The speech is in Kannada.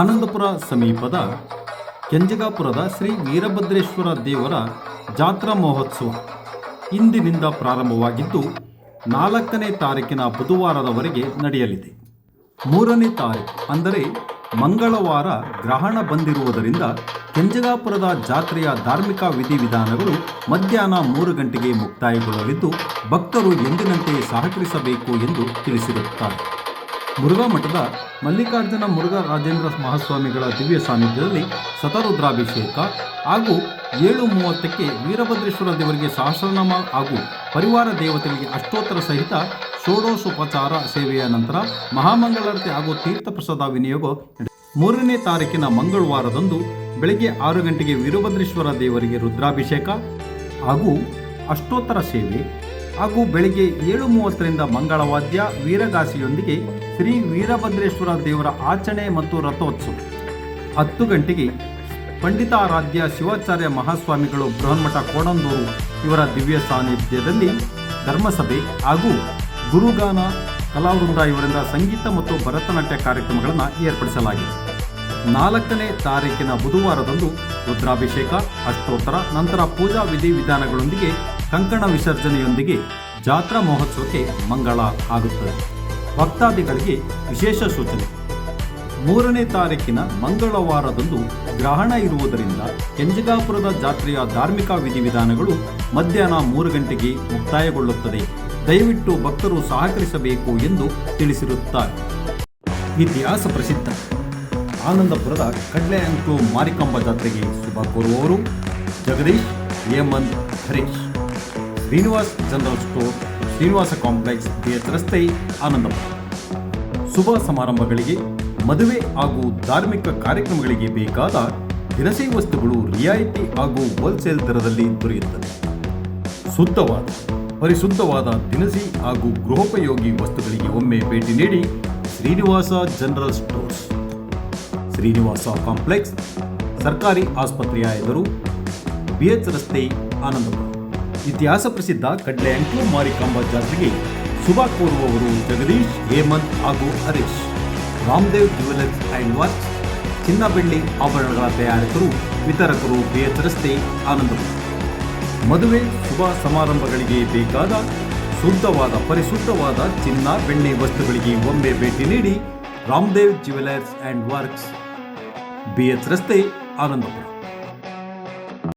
ಆನಂದಪುರ ಸಮೀಪದ ಕೆಂಜಗಾಪುರದ ಶ್ರೀ ವೀರಭದ್ರೇಶ್ವರ ದೇವರ ಜಾತ್ರಾ ಮಹೋತ್ಸವ ಇಂದಿನಿಂದ ಪ್ರಾರಂಭವಾಗಿದ್ದು 4ನೇ ತಾರೀಕಿನ ಬುಧವಾರದವರೆಗೆ ನಡೆಯಲಿದೆ. 3ನೇ ತಾರೀಕು ಅಂದರೆ ಮಂಗಳವಾರ ಗ್ರಹಣ ಬಂದಿರುವುದರಿಂದ ಕೆಂಜಗಾಪುರದ ಜಾತ್ರೆಯ ಧಾರ್ಮಿಕ ವಿಧಿವಿಧಾನಗಳು ಮಧ್ಯಾಹ್ನ 3 ಗಂಟೆಗೆ ಮುಕ್ತಾಯಗೊಳ್ಳಲಿದ್ದು ಭಕ್ತರು ಎಂದಿನಂತೆ ಸಹಕರಿಸಬೇಕು ಎಂದು ತಿಳಿಸಿರುತ್ತಾರೆ. ಮುರುಘಾ ಮಠದ ಮಲ್ಲಿಕಾರ್ಜುನ ಮುರುಘಾ ರಾಜೇಂದ್ರ ಮಹಾಸ್ವಾಮಿಗಳ ದಿವ್ಯ ಸಾನ್ನಿಧ್ಯದಲ್ಲಿ ಶತರುದ್ರಾಭಿಷೇಕ ಹಾಗೂ 7:30ಕ್ಕೆ ವೀರಭದ್ರೇಶ್ವರ ದೇವರಿಗೆ ಸಹಸ್ರನಾಮ ಹಾಗೂ ಪರಿವಾರ ದೇವತೆಗಳಿಗೆ ಅಷ್ಟೋತ್ತರ ಸಹಿತ ಷೋಡಶೋಪಚಾರ ಸೇವೆಯ ನಂತರ ಮಹಾಮಂಗಳಾರತಿ ಹಾಗೂ ತೀರ್ಥಪ್ರಸಾದ ವಿನಿಯೋಗ. 3ನೇ ತಾರೀಕಿನ ಮಂಗಳವಾರದಂದು ಬೆಳಗ್ಗೆ 6 ಗಂಟೆಗೆ ವೀರಭದ್ರೇಶ್ವರ ದೇವರಿಗೆ ರುದ್ರಾಭಿಷೇಕ ಹಾಗೂ ಅಷ್ಟೋತ್ತರ ಸೇವೆ ಹಾಗೂ ಬೆಳಗ್ಗೆ 7:30ರಿಂದ ಮಂಗಳವಾದ್ಯ ವೀರಗಾಸೆಯೊಂದಿಗೆ ಶ್ರೀ ವೀರಭದ್ರೇಶ್ವರ ದೇವರ ಆಚರಣೆ ಮತ್ತು ರಥೋತ್ಸವ. 10 ಗಂಟೆಗೆ ಪಂಡಿತಾರಾಧ್ಯ ಶಿವಾಚಾರ್ಯ ಮಹಾಸ್ವಾಮಿಗಳು ಬೃಹನ್ಮಠ ಕೋಡಂದೂರು ಇವರ ದಿವ್ಯ ಸಾನ್ನಿಧ್ಯದಲ್ಲಿ ಧರ್ಮಸಭೆ ಹಾಗೂ ಗುರುಗಾನ ಕಲಾವೃಂದ ಇವರಿಂದ ಸಂಗೀತ ಮತ್ತು ಭರತನಾಟ್ಯ ಕಾರ್ಯಕ್ರಮಗಳನ್ನು ಏರ್ಪಡಿಸಲಾಗಿದೆ. 4ನೇ ತಾರೀಕಿನ ಬುಧವಾರದಂದು ರುದ್ರಾಭಿಷೇಕ, ಅಷ್ಟೋತ್ತರ ನಂತರ ಪೂಜಾ ವಿಧಿವಿಧಾನಗಳೊಂದಿಗೆ ಕಂಕಣ ವಿಸರ್ಜನೆಯೊಂದಿಗೆ ಜಾತ್ರಾ ಮಹೋತ್ಸವಕ್ಕೆ ಮಂಗಳ ಆಗುತ್ತದೆ. ಭಕ್ತಾದಿಗಳಿಗೆ ವಿಶೇಷ ಸೂಚನೆ: 3ನೇ ತಾರೀಕಿನ ಮಂಗಳವಾರದಂದು ಗ್ರಹಣ ಇರುವುದರಿಂದ ಕೆಂಜಗಾಪುರದ ಜಾತ್ರೆಯ ಧಾರ್ಮಿಕ ವಿಧಿವಿಧಾನಗಳು ಮಧ್ಯಾಹ್ನ 3 ಗಂಟೆಗೆ ಮುಕ್ತಾಯಗೊಳ್ಳುತ್ತದೆ. ದಯವಿಟ್ಟು ಭಕ್ತರು ಸಹಕರಿಸಬೇಕು ಎಂದು ತಿಳಿಸಿರುತ್ತಾರೆ. ಇತಿಹಾಸ ಪ್ರಸಿದ್ಧ ಆನಂದಪುರದ ಕಡ್ಲೆ ಅಂಕ್ಲು ಮಾರಿಕಾಂಬಾ ಜಾತ್ರೆಗೆ ಶುಭ ಕೋರುವವರು Jagadish, Hemanth, Harish. Srinivas general store, Srinivasa complex, BH ರಸ್ತೆ, ಆನಂದಪುರ. ಶುಭ ಸಮಾರಂಭಗಳಿಗೆ, ಮದುವೆ ಹಾಗೂ ಧಾರ್ಮಿಕ ಕಾರ್ಯಕ್ರಮಗಳಿಗೆ ಬೇಕಾದ ದಿನಸಿ ವಸ್ತುಗಳು ರಿಯಾಯಿತಿ ಹಾಗೂ ಹೋಲ್ಸೇಲ್ ದರದಲ್ಲಿ ದೊರೆಯುತ್ತದೆ. ಶುದ್ಧವಾದ ಪರಿಶುದ್ಧವಾದ ದಿನಸಿ ಹಾಗೂ ಗೃಹೋಪಯೋಗಿ ವಸ್ತುಗಳಿಗೆ ಒಮ್ಮೆ ಭೇಟಿ ನೀಡಿ Srinivasa general stores, Srinivasa complex, ಸರ್ಕಾರಿ ಆಸ್ಪತ್ರೆಯ ಎದುರು, BH ರಸ್ತೆ, ಆನಂದಪುರ. ಇತಿಹಾಸ ಪ್ರಸಿದ್ಧ ಕಡ್ಲೆ ಅಂಕ್ಲು ಮಾರಿಕಾಂಬಾ ಜಾತ್ರೆಗೆ ಶುಭ ಕೋರುವವರು ಜಗದೀಶ್, ಹೇಮಂತ್ ಹಾಗೂ Harish. Ramdev jewellers and works, ಚಿನ್ನ ಬೆಳ್ಳಿ ಆಭರಣಗಳ ತಯಾರಕರು, ವಿತರಕರು, BH ರಸ್ತೆ, ಆನಂದಪುರ. ಮದುವೆ ಶುಭ ಸಮಾರಂಭಗಳಿಗೆ ಬೇಕಾದ ಶುದ್ಧವಾದ ಪರಿಶುದ್ಧವಾದ ಚಿನ್ನ ಬೆಳ್ಳಿ ವಸ್ತುಗಳಿಗೆ ಒಮ್ಮೆ ಭೇಟಿ ನೀಡಿ Ramdev jewellers and works, BH ರಸ್ತೆ, ಆನಂದಪುರ.